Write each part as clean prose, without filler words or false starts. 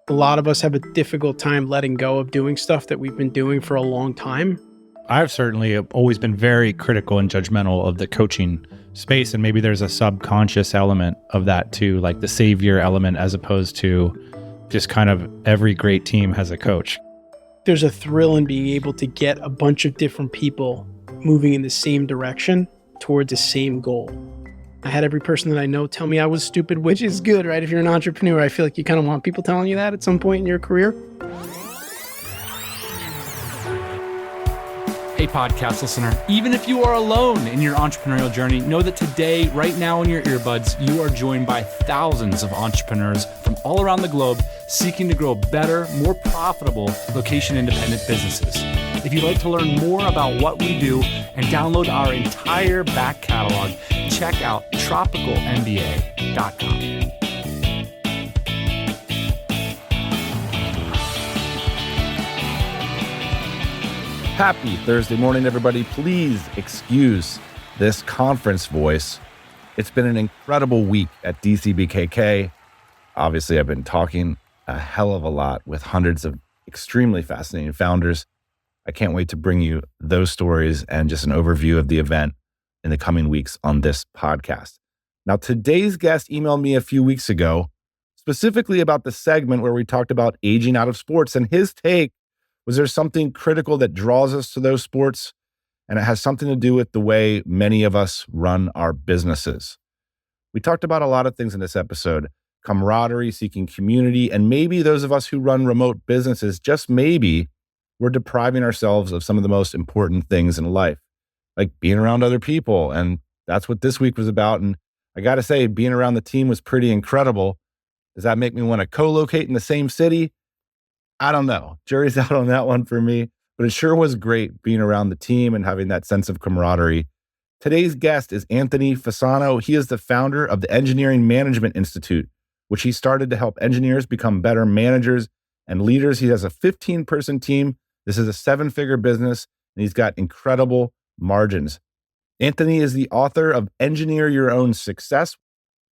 A lot of us have a difficult time letting go of doing stuff that we've been doing for a long time. I've certainly always been very critical and judgmental of the coaching space, and maybe there's a subconscious element of that too, like the savior element, as opposed to just kind of every great team has a coach. There's a thrill in being able to get a bunch of different people moving in the same direction towards the same goal. I had every person that I know tell me I was stupid, which is good, right? If you're an entrepreneur, I feel like you kind of want people telling you that at some point in your career. Hey, podcast listener, even if you are alone in your entrepreneurial journey, know that today, right now in your earbuds, you are joined by thousands of entrepreneurs from all around the globe seeking to grow better, more profitable, location-independent businesses. If you'd like to learn more about what we do and download our entire back catalog, check out tropicalmba.com. Happy Thursday morning, everybody. Please excuse this conference voice. It's been an incredible week at DCBKK. Obviously, I've been talking a hell of a lot with hundreds of extremely fascinating founders. I can't wait to bring you those stories and just an overview of the event in the coming weeks on this podcast. Now, today's guest emailed me a few weeks ago, specifically about the segment where we talked about aging out of sports, and his take was there something critical that draws us to those sports, and it has something to do with the way many of us run our businesses. We talked about a lot of things in this episode: camaraderie, seeking community, and maybe those of us who run remote businesses, just maybe, we're depriving ourselves of some of the most important things in life, like being around other people. And that's what this week was about. And I got to say, being around the team was pretty incredible. Does that make me want to co-locate in the same city? I don't know. Jury's out on that one for me, but it sure was great being around the team and having that sense of camaraderie. Today's guest is Anthony Fasano. He is the founder of the Engineering Management Institute, which he started to help engineers become better managers and leaders. He has a 15-person team. This is a 7-figure business, and he's got incredible margins. Anthony is the author of Engineer Your Own Success.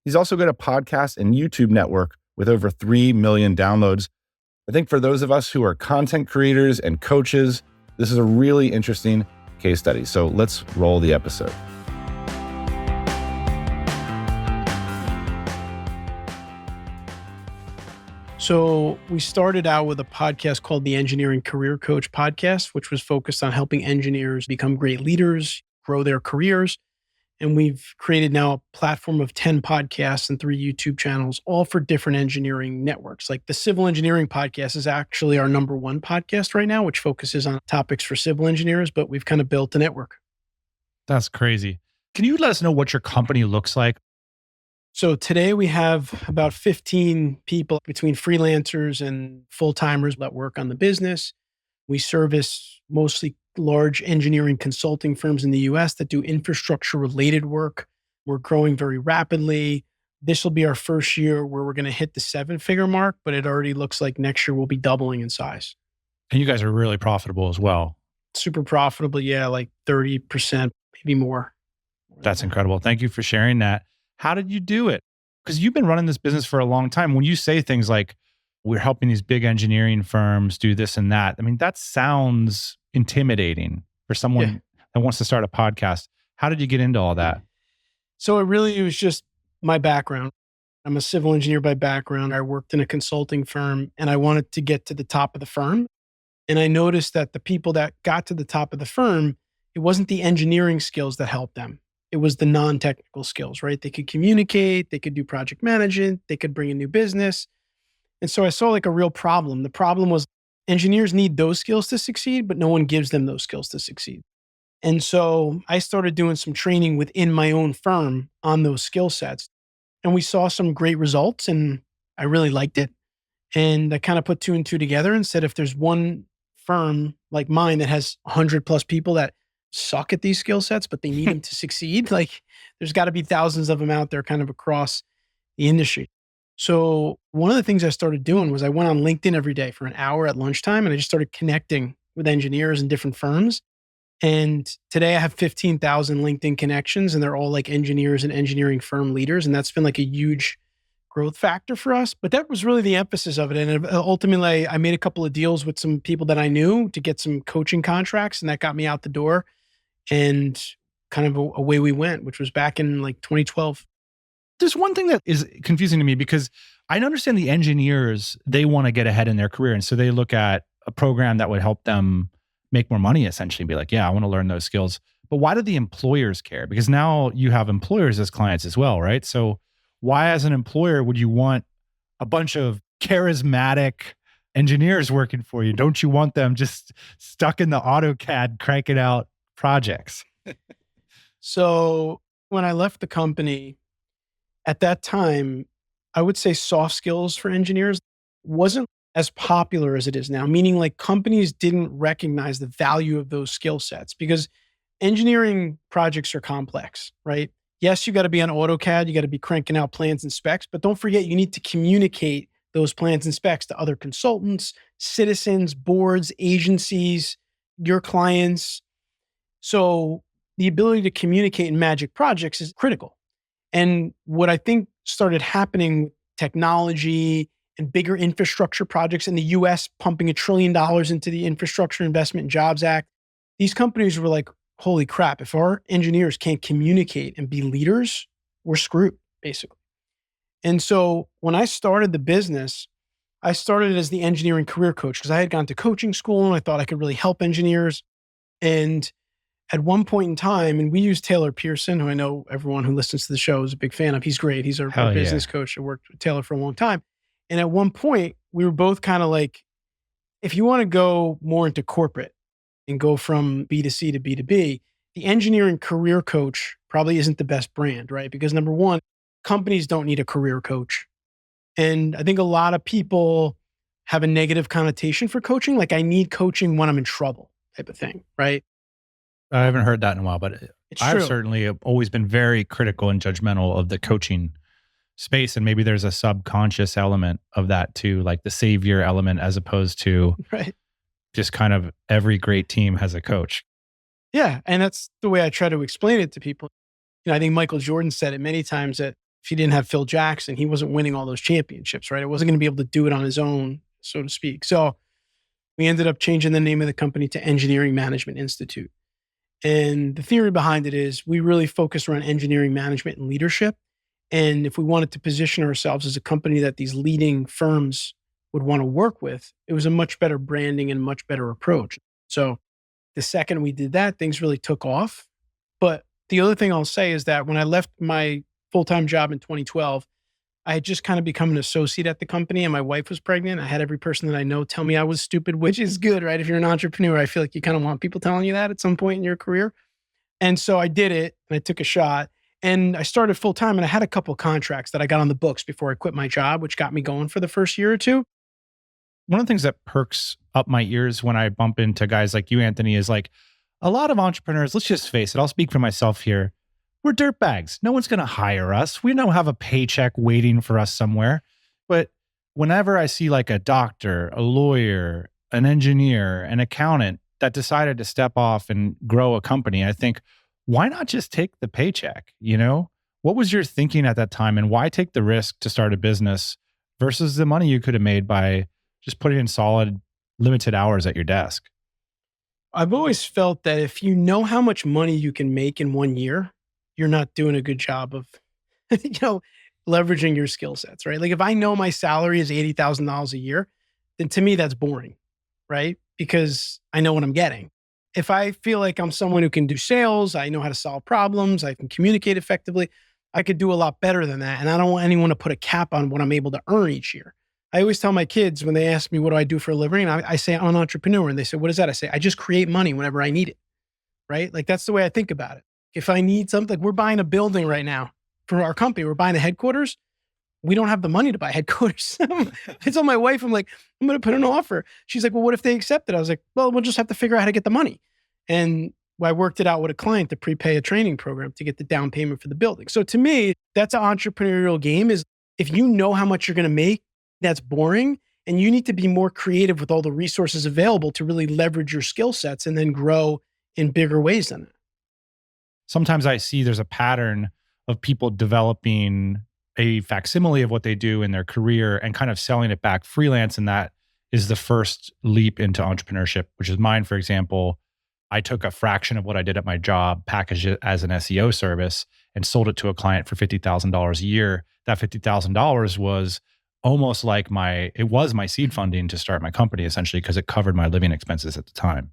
He's also got a podcast and YouTube network with over 3 million downloads. I think for those of us who are content creators and coaches, this is a really interesting case study. So let's roll the episode. So we started out with a podcast called the Engineering Career Coach Podcast, which was focused on helping engineers become great leaders, grow their careers. And we've created now a platform of 10 podcasts and 3 YouTube channels, all for different engineering networks. Like the Civil Engineering Podcast is actually our number 1 podcast right now, which focuses on topics for civil engineers, but we've kind of built a network. That's crazy. Can you let us know what your company looks like? So today we have about 15 people between freelancers and full-timers that work on the business. We service mostly large engineering consulting firms in the US that do infrastructure-related work. We're growing very rapidly. This will be our first year where we're going to hit the 7-figure mark, but it already looks like next year we'll be doubling in size. And you guys are really profitable as well. Super profitable, yeah, like 30%, maybe more. That's incredible. Thank you for sharing that. How did you do it? Because you've been running this business for a long time. When you say things like, we're helping these big engineering firms do this and that, I mean, that sounds intimidating for someone that wants to start a podcast. How did you get into all that? So it was just my background. I'm a civil engineer by background. I worked in a consulting firm and I wanted to get to the top of the firm. And I noticed that the people that got to the top of the firm, it wasn't the engineering skills that helped them. It was the non-technical skills, right? They could communicate, they could do project management, they could bring a new business. And so I saw like a real problem. The problem was engineers need those skills to succeed, but no one gives them those skills to succeed. And so I started doing some training within my own firm on those skill sets. And we saw some great results and I really liked it. And I kind of put 2 and 2 together and said, if there's one firm like mine that has 100 plus people that suck at these skill sets, but they need them to succeed, like there's got to be thousands of them out there kind of across the industry. So one of the things I started doing was I went on LinkedIn every day for an hour at lunchtime and I just started connecting with engineers in different firms. And today I have 15,000 LinkedIn connections and they're all like engineers and engineering firm leaders. And that's been like a huge growth factor for us, but that was really the emphasis of it. And ultimately, I made a couple of deals with some people that I knew to get some coaching contracts, and that got me out the door. And kind of away we went, which was back in like 2012. There's one thing that is confusing to me because I understand the engineers, they want to get ahead in their career. And so they look at a program that would help them make more money, essentially, and be like, yeah, I want to learn those skills. But why do the employers care? Because now you have employers as clients as well, right? So why, as an employer, would you want a bunch of charismatic engineers working for you? Don't you want them just stuck in the AutoCAD cranking out projects? So when I left the company, at that time, I would say soft skills for engineers wasn't as popular as it is now, meaning like companies didn't recognize the value of those skill sets because engineering projects are complex, right? Yes, you got to be on AutoCAD, you got to be cranking out plans and specs, but don't forget you need to communicate those plans and specs to other consultants, citizens, boards, agencies, your clients. So the ability to communicate in magic projects is critical. And what I think started happening with technology and bigger infrastructure projects in the US pumping $1 trillion into the Infrastructure Investment and Jobs Act, these companies were like, holy crap, if our engineers can't communicate and be leaders, we're screwed, basically. And so when I started the business, I started as the engineering career coach because I had gone to coaching school and I thought I could really help engineers. And at one point in time, and we use Taylor Pearson, who I know everyone who listens to the show is a big fan of. He's great. He's our business coach. I worked with Taylor for a long time. And at one point, we were both kind of like, if you want to go more into corporate and go from B2C to B2B, the engineering career coach probably isn't the best brand, right? Because number one, companies don't need a career coach. And I think a lot of people have a negative connotation for coaching. Like I need coaching when I'm in trouble type of thing, right? I haven't heard that in a while, but It's I've true. certainly always been very critical and judgmental of the coaching space. And maybe there's a subconscious element of that too, like the savior element, as opposed to Right. just kind of every great team has a coach. Yeah. And that's the way I try to explain it to people. You know, I think Michael Jordan said it many times that if he didn't have Phil Jackson, he wasn't winning all those championships, right? It wasn't going to be able to do it on his own, so to speak. So we ended up changing the name of the company to Engineering Management Institute. And the theory behind it is we really focus around engineering management and leadership. And if we wanted to position ourselves as a company that these leading firms would want to work with, it was a much better branding and much better approach. So the second we did that, things really took off. But the other thing I'll say is that when I left my full-time job in 2012, I had just kind of become an associate at the company and my wife was pregnant. I had every person that I know tell me I was stupid, which is good, right? If you're an entrepreneur, I feel like you kind of want people telling you that at some point in your career. And so I did it and I took a shot and I started full-time and I had a couple of contracts that I got on the books before I quit my job, which got me going for the first year or two. One of the things that perks up my ears when I bump into guys like you, Anthony, is like a lot of entrepreneurs, let's just face it, I'll speak for myself here. We're dirtbags. No one's going to hire us. We don't have a paycheck waiting for us somewhere. But whenever I see like a doctor, a lawyer, an engineer, an accountant that decided to step off and grow a company, I think, why not just take the paycheck? You know, what was your thinking at that time and why take the risk to start a business versus the money you could have made by just putting in solid, limited hours at your desk? I've always felt that if you know how much money you can make in 1 year, you're not doing a good job of, leveraging your skill sets, right? Like if I know my salary is $80,000 a year, then to me that's boring, right? Because I know what I'm getting. If I feel like I'm someone who can do sales, I know how to solve problems, I can communicate effectively, I could do a lot better than that. And I don't want anyone to put a cap on what I'm able to earn each year. I always tell my kids when they ask me, what do I do for a living? And I say, I'm an entrepreneur. And they say, what is that? I say, I just create money whenever I need it, right? Like that's the way I think about it. If I need something, like we're buying a building right now for our company, we're buying a headquarters. We don't have the money to buy headquarters. I told my wife, I'm like, I'm going to put an offer. She's like, well, what if they accept it? I was like, well, we'll just have to figure out how to get the money. And I worked it out with a client to prepay a training program to get the down payment for the building. So to me, that's an entrepreneurial game is if you know how much you're going to make, that's boring. And you need to be more creative with all the resources available to really leverage your skill sets and then grow in bigger ways than that. Sometimes I see there's a pattern of people developing a facsimile of what they do in their career and kind of selling it back freelance. And that is the first leap into entrepreneurship, which is mine, for example. I took a fraction of what I did at my job, packaged it as an SEO service, and sold it to a client for $50,000 a year. That $50,000 was almost like it was my seed funding to start my company, essentially, because it covered my living expenses at the time.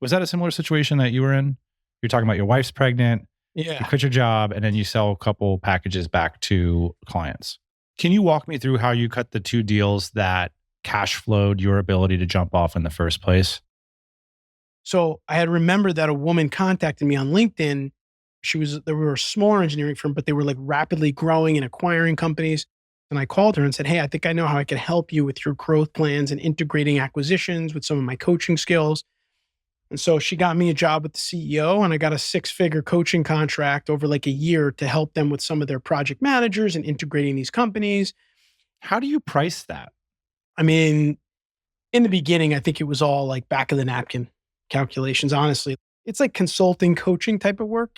Was that a similar situation that you were in? You're talking about your wife's pregnant, Yeah. you quit your job, and then you sell a couple packages back to clients. Can you walk me through how you cut the two deals that cash flowed your ability to jump off in the first place? So I had remembered that a woman contacted me on LinkedIn. They were a smaller engineering firm, but they were like rapidly growing and acquiring companies. And I called her and said, hey, I think I know how I can help you with your growth plans and integrating acquisitions with some of my coaching skills. And so she got me a job with the CEO, and I got a 6-figure coaching contract over like a year to help them with some of their project managers and integrating these companies. How do you price that? I mean, in the beginning, I think it was all like back of the napkin calculations, honestly. It's like consulting, coaching type of work,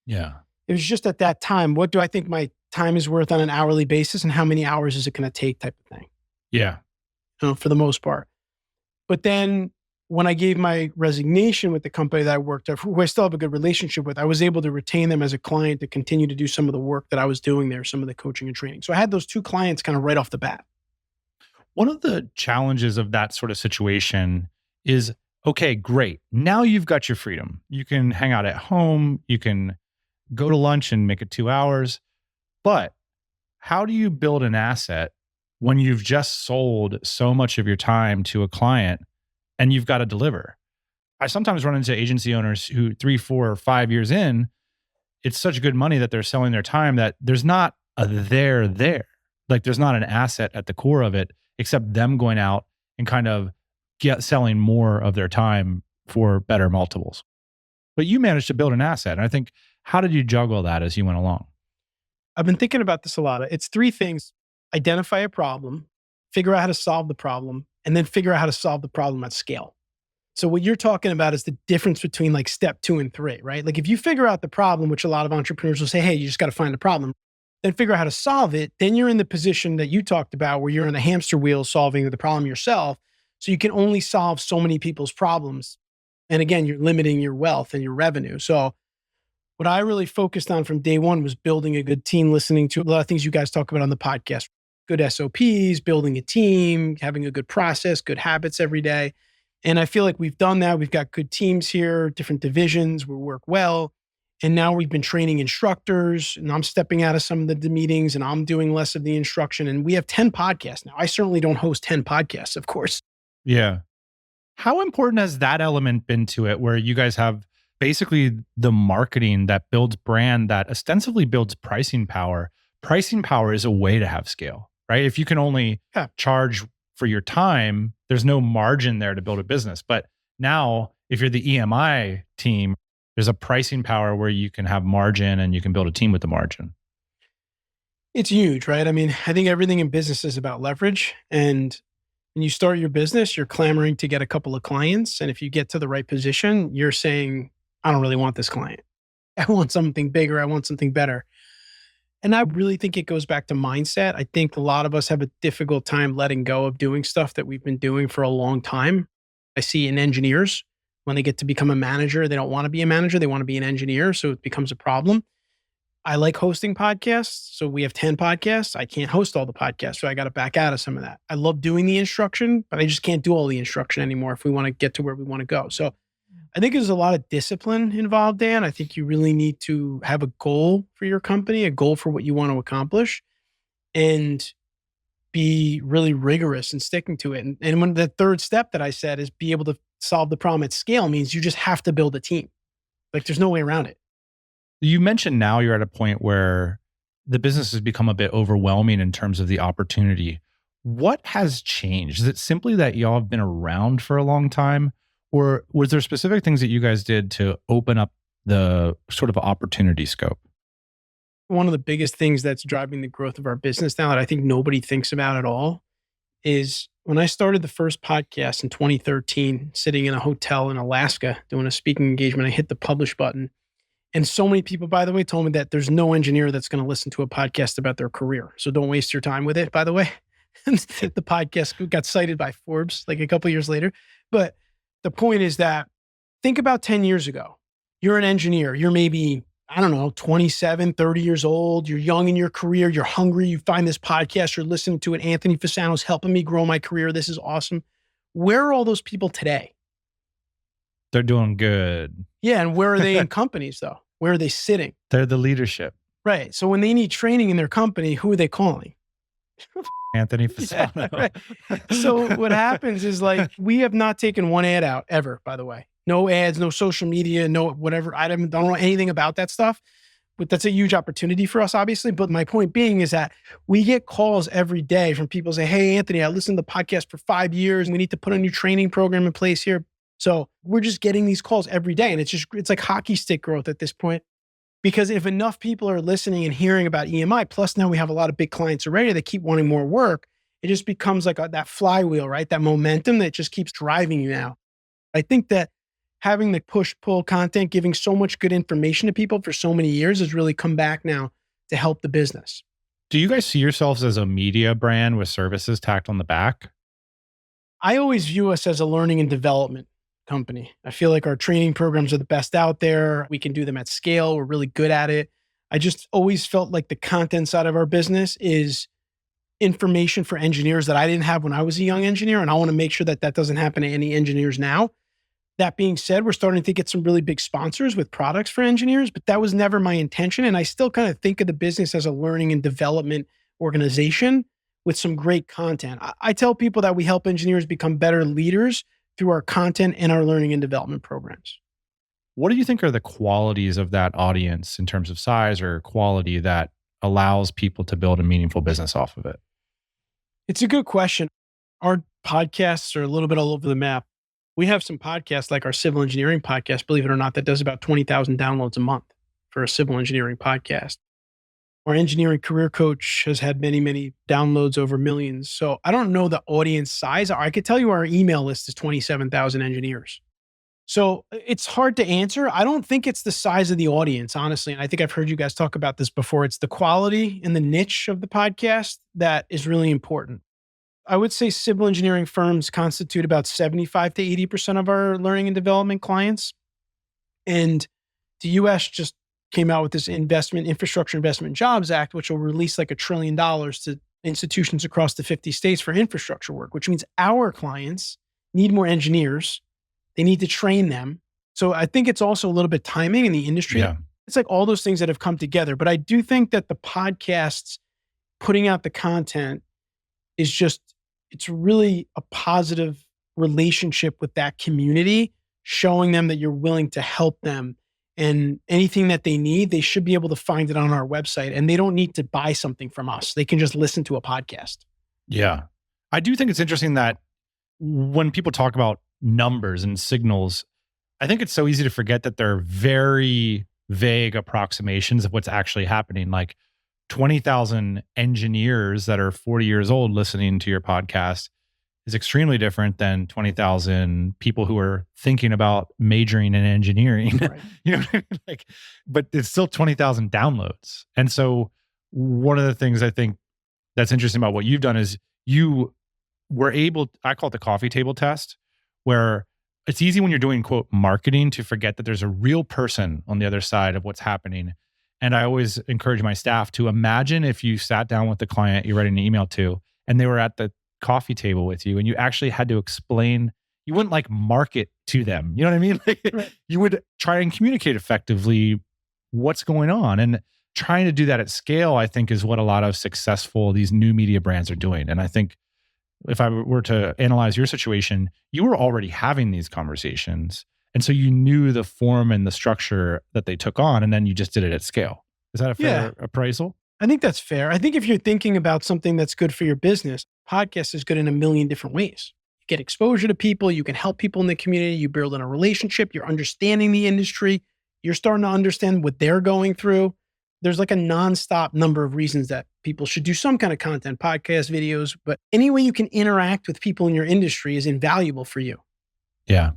Yeah. It was just at that time, what do I think my time is worth on an hourly basis and how many hours is it going to take type of thing, Yeah. for the most part. But then when I gave my resignation with the company that I worked at, who I still have a good relationship with, I was able to retain them as a client to continue to do some of the work that I was doing there, some of the coaching and training. So I had those 2 clients kind of right off the bat. One of the challenges of that sort of situation is, okay, great. Now you've got your freedom. You can hang out at home. You can go to lunch and make it 2 hours. But how do you build an asset when you've just sold so much of your time to a client and you've got to deliver? I sometimes run into agency owners who 3, 4, or 5 years in, it's such good money that they're selling their time that there's not a there. Like there's not an asset at the core of it, except them going out and kind of selling more of their time for better multiples. But you managed to build an asset. And I think, how did you juggle that as you went along? I've been thinking about this a lot. It's 3 things: identify a problem, figure out how to solve the problem, and then figure out how to solve the problem at scale. So what you're talking about is the difference between like step 2 and 3, right? Like if you figure out the problem, which a lot of entrepreneurs will say, hey, you just got to find the problem, then figure out how to solve it. Then you're in the position that you talked about where you're in a hamster wheel solving the problem yourself. So you can only solve so many people's problems. And again, you're limiting your wealth and your revenue. So what I really focused on from day one was building a good team, listening to a lot of things you guys talk about on the podcast, good SOPs, building a team, having a good process, good habits every day. And I feel like we've done that. We've got good teams here, different divisions, we work well. And now we've been training instructors, and I'm stepping out of some of the meetings and I'm doing less of the instruction. And we have 10 podcasts now. I certainly don't host 10 podcasts, of course. Yeah. How important has that element been to it, where you guys have basically the marketing that builds brand, that ostensibly builds pricing power? Pricing power is a way to have scale, right? If you can only charge for your time, there's no margin there to build a business. But now, if you're the EMI team, there's a pricing power where you can have margin and you can build a team with the margin. It's huge, right? I mean, I think everything in business is about leverage. And when you start your business, you're clamoring to get a couple of clients. And if you get to the right position, you're saying, I don't really want this client. I want something bigger. I want something better. And I really think it goes back to mindset. I think a lot of us have a difficult time letting go of doing stuff that we've been doing for a long time. I see in engineers, when they get to become a manager, they don't want to be a manager. They want to be an engineer. So it becomes a problem. I like hosting podcasts. So we have 10 podcasts. I can't host all the podcasts. So I got to back out of some of that. I love doing the instruction, but I just can't do all the instruction anymore if we want to get to where we want to go. So I think there's a lot of discipline involved, Dan. I think you really need to have a goal for your company, a goal for what you want to accomplish, and be really rigorous in sticking to it. And when the third step that I said is be able to solve the problem at scale means you just have to build a team. Like there's no way around it. You mentioned now you're at a point where the business has become a bit overwhelming in terms of the opportunity. What has changed? Is it simply that y'all have been around for a long time? Or was there specific things that you guys did to open up the sort of opportunity scope? One of the biggest things that's driving the growth of our business now that I think nobody thinks about at all is when I started the first podcast in 2013, sitting in a hotel in Alaska doing a speaking engagement, I hit the publish button. And so many people, by the way, told me that there's no engineer that's going to listen to a podcast about their career. So don't waste your time with it, by the way. The podcast got cited by Forbes like a couple of years later. But the point is that think about 10 years ago. You're an engineer. You're maybe, I don't know, 27, 30 years old. You're young in your career. You're hungry. You find this podcast. You're listening to it. Anthony Fasano's helping me grow my career. This is awesome. Where are all those people today? They're doing good. Yeah. And where are they in companies, though? Where are they sitting? They're the leadership. Right. So when they need training in their company, who are they calling? Anthony Fasano. Yeah, right. So what happens is like, we have not taken one ad out ever, by the way. No ads, no social media, no whatever. I don't know anything about that stuff, but that's a huge opportunity for us, obviously. But my point being is that we get calls every day from people saying, hey, Anthony, I listened to the podcast for 5 years and we need to put a new training program in place here. So we're just getting these calls every day. And it's like hockey stick growth at this point. Because if enough people are listening and hearing about EMI, plus now we have a lot of big clients already that keep wanting more work, it just becomes like that flywheel, right? That momentum that just keeps driving you now. I think that having the push-pull content, giving so much good information to people for so many years has really come back now to help the business. Do you guys see yourselves as a media brand with services tacked on the back? I always view us as a learning and development company. I feel like our training programs are the best out there. We can do them at scale. We're really good at it. I just always felt like the content side of our business is information for engineers that I didn't have when I was a young engineer. And I want to make sure that that doesn't happen to any engineers now. That being said, we're starting to get some really big sponsors with products for engineers, but that was never my intention. And I still kind of think of the business as a learning and development organization with some great content. I tell people that we help engineers become better leaders through our content and our learning and development programs. What do you think are the qualities of that audience in terms of size or quality that allows people to build a meaningful business off of it? It's a good question. Our podcasts are a little bit all over the map. We have some podcasts like our civil engineering podcast, believe it or not, that does about 20,000 downloads a month for a civil engineering podcast. Our engineering career coach has had many, many downloads over millions. So I don't know the audience size. I could tell you our email list is 27,000 engineers. So it's hard to answer. I don't think it's the size of the audience, honestly. And I think I've heard you guys talk about this before. It's the quality and the niche of the podcast that is really important. I would say civil engineering firms constitute about 75 to 80% of our learning and development clients. And the US just came out with this Infrastructure Investment and Jobs Act, which will release like $1 trillion to institutions across the 50 states for infrastructure work, which means our clients need more engineers. They need to train them. So I think it's also a little bit timing in the industry. Yeah. It's like all those things that have come together. But I do think that the podcasts, putting out the content is just, it's really a positive relationship with that community, showing them that you're willing to help them. And anything that they need, they should be able to find it on our website. And they don't need to buy something from us. They can just listen to a podcast. Yeah. I do think it's interesting that when people talk about numbers and signals, I think it's so easy to forget that they're very vague approximations of what's actually happening. Like 20,000 engineers that are 40 years old listening to your podcast is extremely different than 20,000 people who are thinking about majoring in engineering. Right. You know what I mean? Like, but it's still 20,000 downloads. And so one of the things I think that's interesting about what you've done is you were able, I call it the coffee table test, where it's easy when you're doing quote marketing to forget that there's a real person on the other side of what's happening. And I always encourage my staff to imagine if you sat down with the client you're writing an email to, and they were at the coffee table with you and you actually had to explain, you wouldn't like market to them. You know what I mean? Like, right. You would try and communicate effectively what's going on. And trying to do that at scale, I think, is what a lot of these new media brands are doing. And I think if I were to analyze your situation, you were already having these conversations. And so you knew the form and the structure that they took on, and then you just did it at scale. Is that a fair appraisal? I think that's fair. I think if you're thinking about something that's good for your business, podcast is good in a million different ways. You get exposure to people, you can help people in the community, you build in a relationship, you're understanding the industry, you're starting to understand what they're going through. There's like a nonstop number of reasons that people should do some kind of content, podcast, videos, but any way you can interact with people in your industry is invaluable for you. Yeah.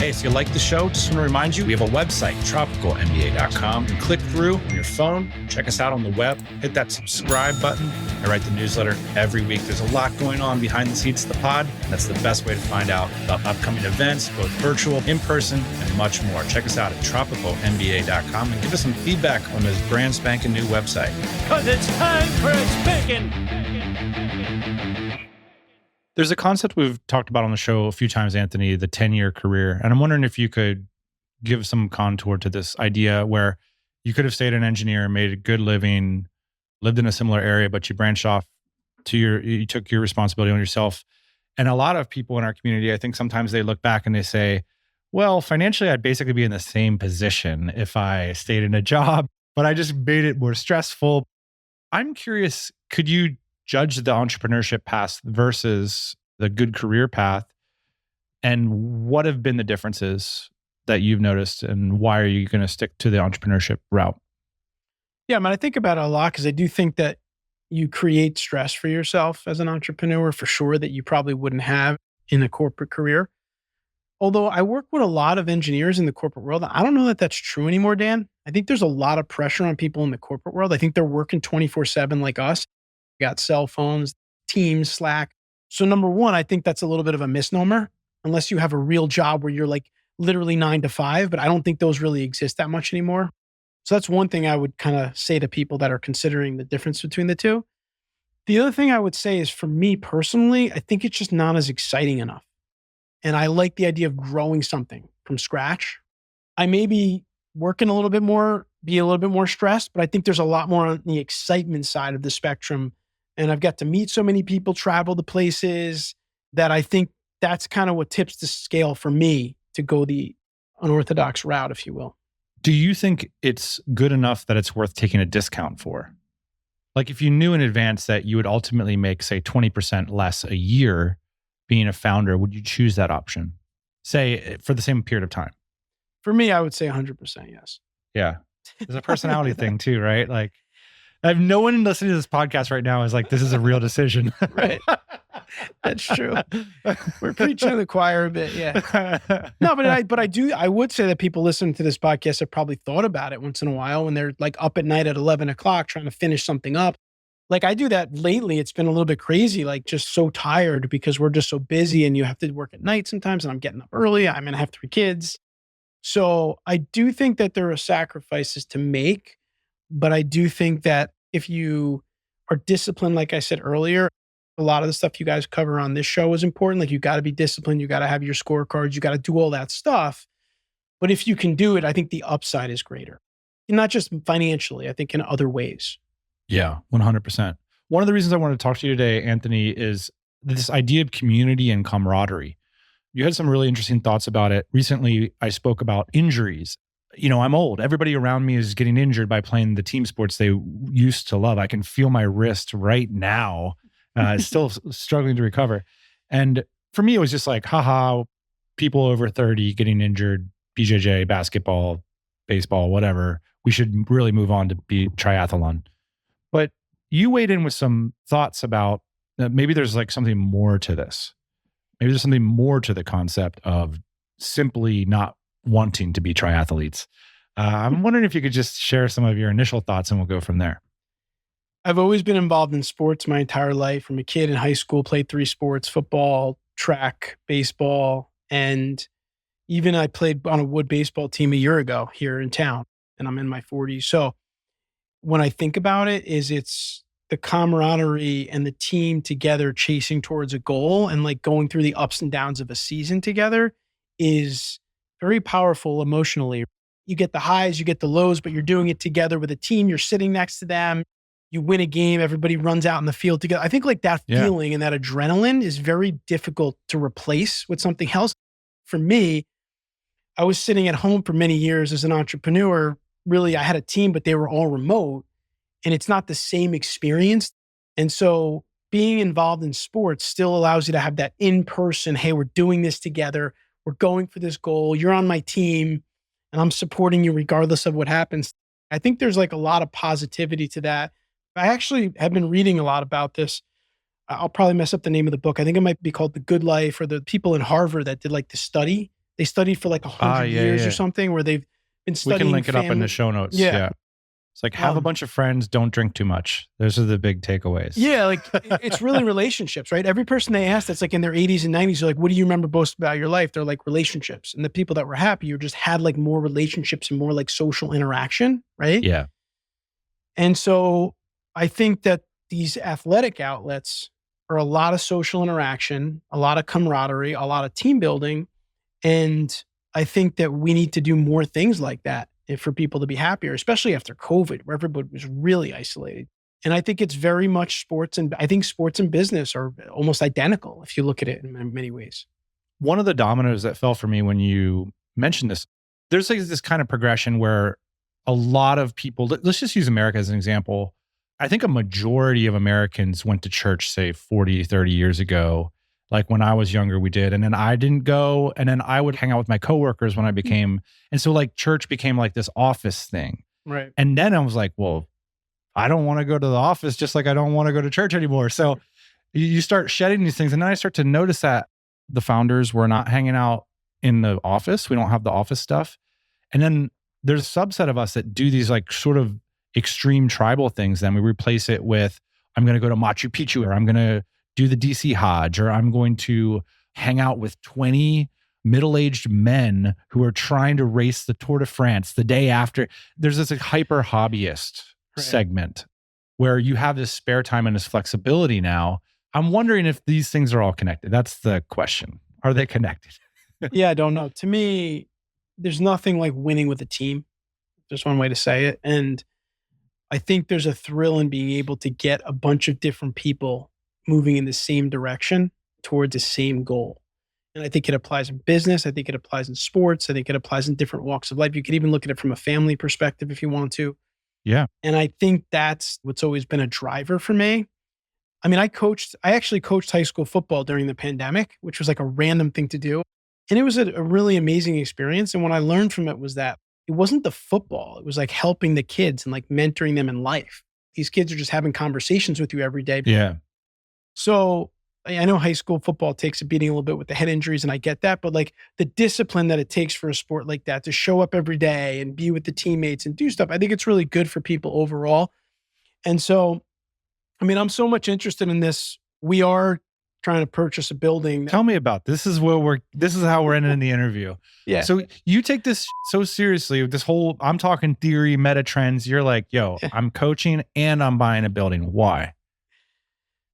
Hey, if you like the show, just want to remind you, we have a website, tropicalmba.com. You can click through on your phone, check us out on the web, hit that subscribe button. I write the newsletter every week. There's a lot going on behind the scenes of the pod. That's the best way to find out about upcoming events, both virtual, in person, and much more. Check us out at tropicalmba.com and give us some feedback on this brand spanking new website. Because it's time for a spanking. There's a concept we've talked about on the show a few times, Anthony, the 10-year career. And I'm wondering if you could give some contour to this idea where you could have stayed an engineer, made a good living, lived in a similar area, but you branched off to you took your responsibility on yourself. And a lot of people in our community, I think sometimes they look back and they say, well, financially, I'd basically be in the same position if I stayed in a job, but I just made it more stressful. I'm curious, could you judge the entrepreneurship path versus the good career path? And what have been the differences that you've noticed, and why are you going to stick to the entrepreneurship route? Yeah, I mean, I think about it a lot because I do think that you create stress for yourself as an entrepreneur for sure that you probably wouldn't have in a corporate career. Although I work with a lot of engineers in the corporate world, I don't know that that's true anymore, Dan. I think there's a lot of pressure on people in the corporate world. I think they're working 24/7 like us. You got cell phones, Teams, Slack. So number one, I think that's a little bit of a misnomer unless you have a real job where you're like literally 9 to 5, but I don't think those really exist that much anymore. So that's one thing I would kind of say to people that are considering the difference between the two. The other thing I would say is for me personally, I think it's just not as exciting enough. And I like the idea of growing something from scratch. I may be working a little bit more, be a little bit more stressed, but I think there's a lot more on the excitement side of the spectrum. And I've got to meet so many people, travel to places that I think that's kind of what tips the scale for me to go the unorthodox route, if you will. Do you think it's good enough that it's worth taking a discount for? Like if you knew in advance that you would ultimately make, say, 20% less a year being a founder, would you choose that option? Say for the same period of time? For me, I would say 100% yes. Yeah. There's a personality thing too, right? Like I have no one listening to this podcast right now is like, this is a real decision. Right. That's true. We're preaching to the choir a bit. Yeah. No, I would say that people listening to this podcast have probably thought about it once in a while when they're like up at night at 11 o'clock trying to finish something up. Like I do that lately. It's been a little bit crazy, like just so tired because we're just so busy and you have to work at night sometimes. And I'm getting up early. I have 3 kids. So I do think that there are sacrifices to make, but I do think that if you are disciplined, like I said earlier, a lot of the stuff you guys cover on this show is important. Like you got to be disciplined. You got to have your scorecards. You got to do all that stuff. But if you can do it, I think the upside is greater. And not just financially, I think in other ways. Yeah, 100%. One of the reasons I wanted to talk to you today, Anthony, is this idea of community and camaraderie. You had some really interesting thoughts about it. Recently, I spoke about injuries. You know, I'm old. Everybody around me is getting injured by playing the team sports they used to love. I can feel my wrist right now. Still struggling to recover. And for me, it was just like, haha, people over 30 getting injured, BJJ, basketball, baseball, whatever. We should really move on to be triathlon. But you weighed in with some thoughts about maybe there's like something more to this. Maybe there's something more to the concept of simply not wanting to be triathletes. I'm wondering if you could just share some of your initial thoughts and we'll go from there. I've always been involved in sports my entire life. From a kid in high school, played 3 sports, football, track, baseball, and even I played on a wood baseball team a year ago here in town, and I'm in my 40s. So when I think about it, it's the camaraderie and the team together chasing towards a goal and like going through the ups and downs of a season together is very powerful emotionally. You get the highs, you get the lows, but you're doing it together with a team. You're sitting next to them. You win a game, everybody runs out in the field together. I think like that feeling and that adrenaline is very difficult to replace with something else. For me, I was sitting at home for many years as an entrepreneur. Really, I had a team, but they were all remote and it's not the same experience. And so being involved in sports still allows you to have that in-person, hey, we're doing this together. We're going for this goal. You're on my team and I'm supporting you regardless of what happens. I think there's like a lot of positivity to that. I actually have been reading a lot about this. I'll probably mess up the name of the book. I think it might be called The Good Life, or the people in Harvard that did like the study They studied for like 100 years or something, where they've been We studying can link it up in the family. show notes. Yeah. Yeah. It's like have a bunch of friends, don't drink too much. Those are the big takeaways. Yeah, like it's really relationships, right? Every person they ask that's like in their 80s and 90s, they're like, what do you remember most about your life? They're like relationships. And the people that were happy, you just had like more relationships and more like social interaction, right? Yeah. And so I think that these athletic outlets are a lot of social interaction, a lot of camaraderie, a lot of team building. And I think that we need to do more things like that for people to be happier, especially after COVID, where everybody was really isolated. And I think it's very much sports. And I think sports and business are almost identical if you look at it in many ways. One of the dominoes that fell for me when you mentioned this, there's like this kind of progression where a lot of people, let's just use America as an example. I think a majority of Americans went to church, say 40, 30 years ago. Like when I was younger, we did. And then I didn't go. And then I would hang out with my coworkers when I became, and so like church became like this office thing. Right. And then I was like, well, I don't want to go to the office just like I don't want to go to church anymore. So you start shedding these things. And then I start to notice that the founders were not hanging out in the office. We don't have the office stuff. And then there's a subset of us that do these like sort of extreme tribal things. Then we replace it with, I'm going to go to Machu Picchu, or I'm going to do the DC Hajj, or I'm going to hang out with 20 middle-aged men who are trying to race the Tour de France the day after. There's this like, hyper hobbyist segment where you have this spare time and this flexibility now. I'm wondering if these things are all connected. That's the question. Are they connected? Yeah, I don't know. To me, there's nothing like winning with a team. Just one way to say it. And I think there's a thrill in being able to get a bunch of different people moving in the same direction towards the same goal. And I think it applies in business. I think it applies in sports. I think it applies in different walks of life. You could even look at it from a family perspective if you want to. Yeah. And I think that's what's always been a driver for me. I mean, I actually coached high school football during the pandemic, which was like a random thing to do. And it was a really amazing experience. And what I learned from it was that it wasn't the football. It was like helping the kids and like mentoring them in life. These kids are just having conversations with you every day. Yeah. So I know high school football takes a beating a little bit with the head injuries, and I get that, but like the discipline that it takes for a sport like that to show up every day and be with the teammates and do stuff, I think it's really good for people overall. And so, I mean, I'm so much interested in this. We are trying to purchase a building. Tell me about this. This is how we're ending the interview. Yeah. So you take this so seriously, this whole, I'm talking theory, meta trends. You're like, yo, I'm coaching and I'm buying a building. Why?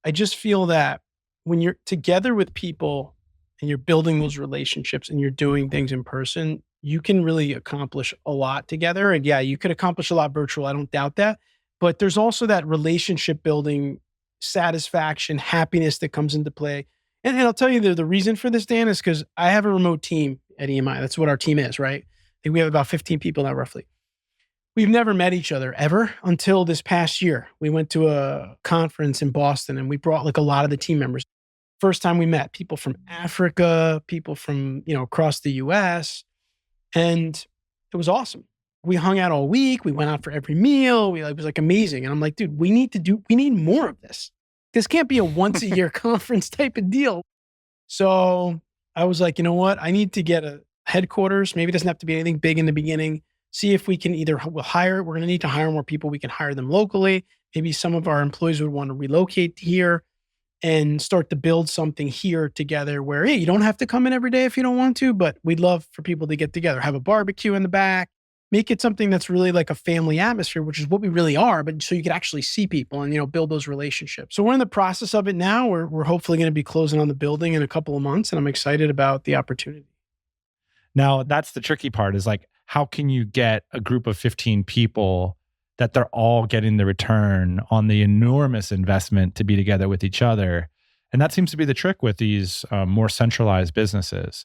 I just feel that when you're together with people and you're building those relationships and you're doing things in person, you can really accomplish a lot together. And yeah, you could accomplish a lot virtual. I don't doubt that. But there's also that relationship building, satisfaction, happiness that comes into play. And I'll tell you the reason for this, Dan, is because I have a remote team at EMI. That's what our team is, right? I think we have about 15 people now, roughly. We've never met each other ever until this past year. We went to a conference in Boston and we brought like a lot of the team members. First time we met people from Africa, people from, across the US. And it was awesome. We hung out all week. We went out for every meal. It was like amazing. And I'm like, dude, we need more of this. This can't be a once a year conference type of deal. So I was like, you know what? I need to get a headquarters. Maybe it doesn't have to be anything big in the beginning. See if we can we're going to need to hire more people. We can hire them locally. Maybe some of our employees would want to relocate here and start to build something here together where, hey, you don't have to come in every day if you don't want to, but we'd love for people to get together, have a barbecue in the back, make it something that's really like a family atmosphere, which is what we really are, but so you could actually see people and, build those relationships. So we're in the process of it now. We're hopefully going to be closing on the building in a couple of months, and I'm excited about the opportunity. Now, that's the tricky part is like, how can you get a group of 15 people that they're all getting the return on the enormous investment to be together with each other? And that seems to be the trick with these more centralized businesses.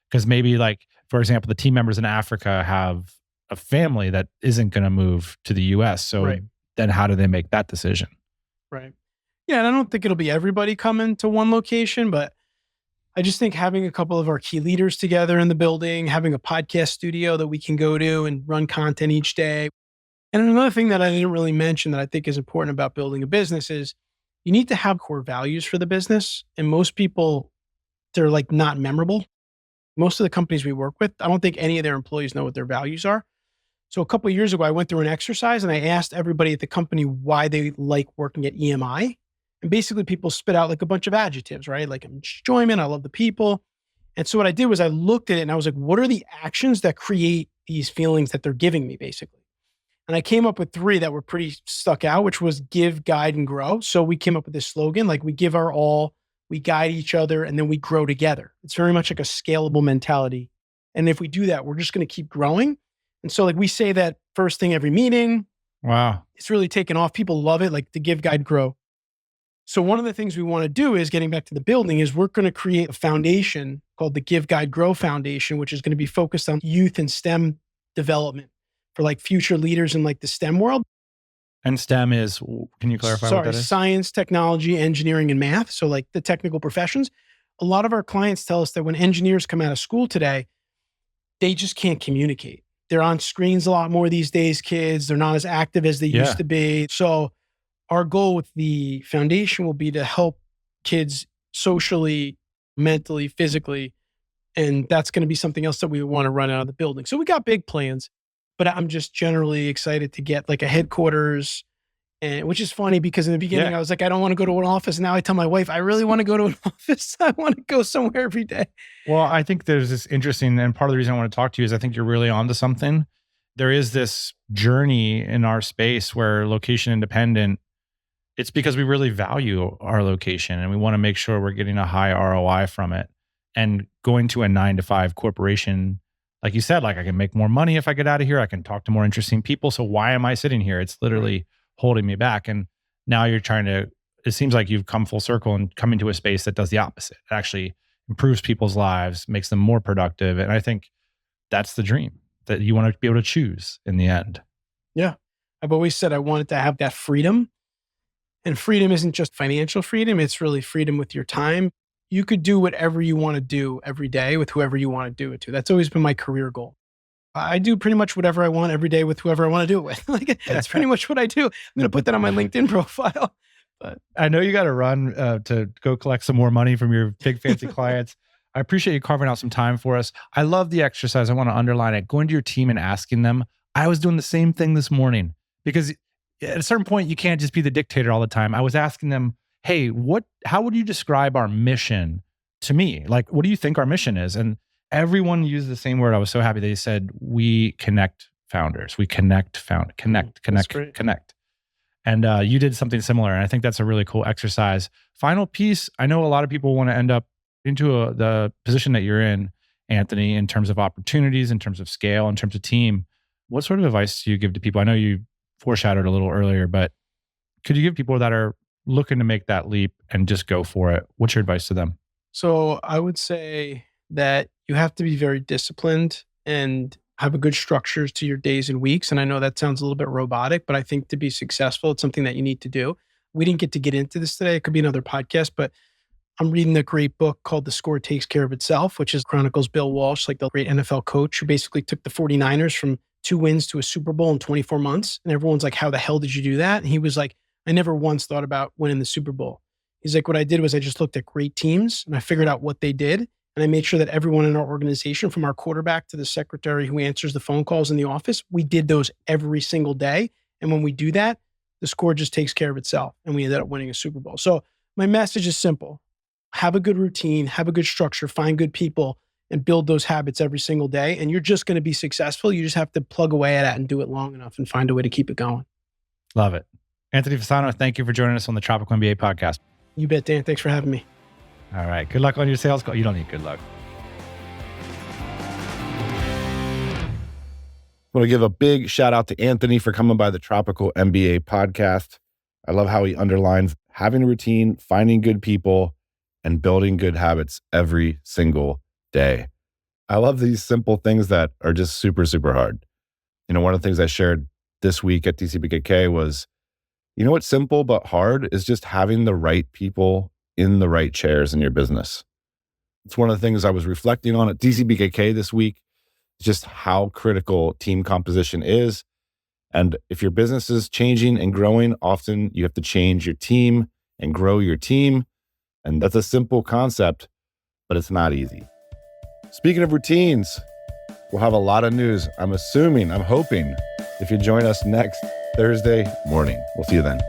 Because maybe like, for example, the team members in Africa have a family that isn't going to move to the US. So then how do they make that decision? Right. Yeah. And I don't think it'll be everybody coming to one location, but I just think having a couple of our key leaders together in the building, having a podcast studio that we can go to and run content each day. And another thing that I didn't really mention that I think is important about building a business is you need to have core values for the business. And most people, they're like not memorable. Most of the companies we work with, I don't think any of their employees know what their values are. So a couple of years ago, I went through an exercise and I asked everybody at the company why they like working at EMI. And basically people spit out like a bunch of adjectives, right? Like enjoyment, I love the people. And so what I did was I looked at it and I was like, what are the actions that create these feelings that they're giving me, basically? And I came up with 3 that were pretty stuck out, which was give, guide, and grow. So we came up with this slogan, like we give our all, we guide each other, and then we grow together. It's very much like a scalable mentality. And if we do that, we're just going to keep growing. And so like we say that first thing every meeting. Wow. It's really taken off. People love it, like the give, guide, grow. So one of the things we want to do is, getting back to the building, is we're going to create a foundation called the Give, Guide, Grow Foundation, which is going to be focused on youth and STEM development for like future leaders in like the STEM world. And STEM is, can you clarify what that is? Science, technology, engineering, and math. So like the technical professions. A lot of our clients tell us that when engineers come out of school today, they just can't communicate. They're on screens a lot more these days, kids. They're not as active as they used to be. So our goal with the foundation will be to help kids socially, mentally, physically. And that's going to be something else that we want to run out of the building. So we got big plans, but I'm just generally excited to get like a headquarters. And which is funny because in the beginning I was like, I don't want to go to an office. Now I tell my wife, I really want to go to an office. I want to go somewhere every day. Well, I think there's this interesting, and part of the reason I want to talk to you is I think you're really onto something. There is this journey in our space where location independent, it's because we really value our location and we want to make sure we're getting a high ROI from it. And going to a 9-to-5 corporation, like you said, like I can make more money if I get out of here. I can talk to more interesting people. So why am I sitting here? It's literally holding me back. And now you're trying to, it seems like you've come full circle and come into a space that does the opposite. It actually improves people's lives, makes them more productive. And I think that's the dream, that you want to be able to choose in the end. Yeah. I've always said I wanted to have that freedom. And freedom isn't just financial freedom. It's really freedom with your time. You could do whatever you want to do every day with whoever you want to do it to. That's always been my career goal. I do pretty much whatever I want every day with whoever I want to do it with. Like that's pretty much what I do. I'm going to put that on my LinkedIn profile. But I know you got to run to go collect some more money from your big fancy clients. I appreciate you carving out some time for us. I love the exercise. I want to underline it. Going to your team and asking them. I was doing the same thing this morning because at a certain point, you can't just be the dictator all the time. I was asking them, hey, how would you describe our mission to me? Like, what do you think our mission is? And everyone used the same word. I was so happy. They said, we connect founders. We connect. And you did something similar. And I think that's a really cool exercise. Final piece. I know a lot of people want to end up into the position that you're in, Anthony, in terms of opportunities, in terms of scale, in terms of team. What sort of advice do you give to people? I know you foreshadowed a little earlier, but could you give people that are looking to make that leap and just go for it? What's your advice to them? So I would say that you have to be very disciplined and have a good structures to your days and weeks. And I know that sounds a little bit robotic, but I think to be successful, it's something that you need to do. We didn't get into this today. It could be another podcast, but I'm reading a great book called The Score Takes Care of Itself, which is chronicles Bill Walsh, like the great NFL coach who basically took the 49ers from 2 wins to a Super Bowl in 24 months. And everyone's like, how the hell did you do that? And he was like, I never once thought about winning the Super Bowl. He's like, what I did was I just looked at great teams and I figured out what they did. And I made sure that everyone in our organization, from our quarterback to the secretary who answers the phone calls in the office, we did those every single day. And when we do that, the score just takes care of itself. And we ended up winning a Super Bowl. So my message is simple. Have a good routine, have a good structure, find good people, and build those habits every single day. And you're just going to be successful. You just have to plug away at it and do it long enough and find a way to keep it going. Love it. Anthony Fasano, thank you for joining us on the Tropical MBA podcast. You bet, Dan. Thanks for having me. All right. Good luck on your sales call. You don't need good luck. I want to give a big shout out to Anthony for coming by the Tropical MBA podcast. I love how he underlines having a routine, finding good people, and building good habits every single day. I love these simple things that are just super, super hard. You know, one of the things I shared this week at DCBKK was, you know what's simple but hard is just having the right people in the right chairs in your business. It's one of the things I was reflecting on at DCBKK this week, just how critical team composition is. And if your business is changing and growing, often you have to change your team and grow your team. And that's a simple concept, but it's not easy. Speaking of routines, we'll have a lot of news. I'm hoping, if you join us next Thursday morning. We'll see you then.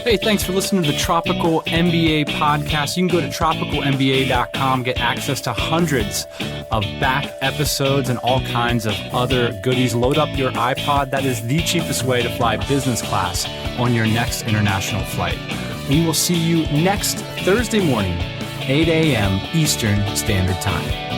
Hey, thanks for listening to the Tropical MBA podcast. You can go to tropicalmba.com, get access to hundreds of back episodes and all kinds of other goodies. Load up your iPod. That is the cheapest way to fly business class on your next international flight. We will see you next Thursday morning, 8 a.m. Eastern Standard Time.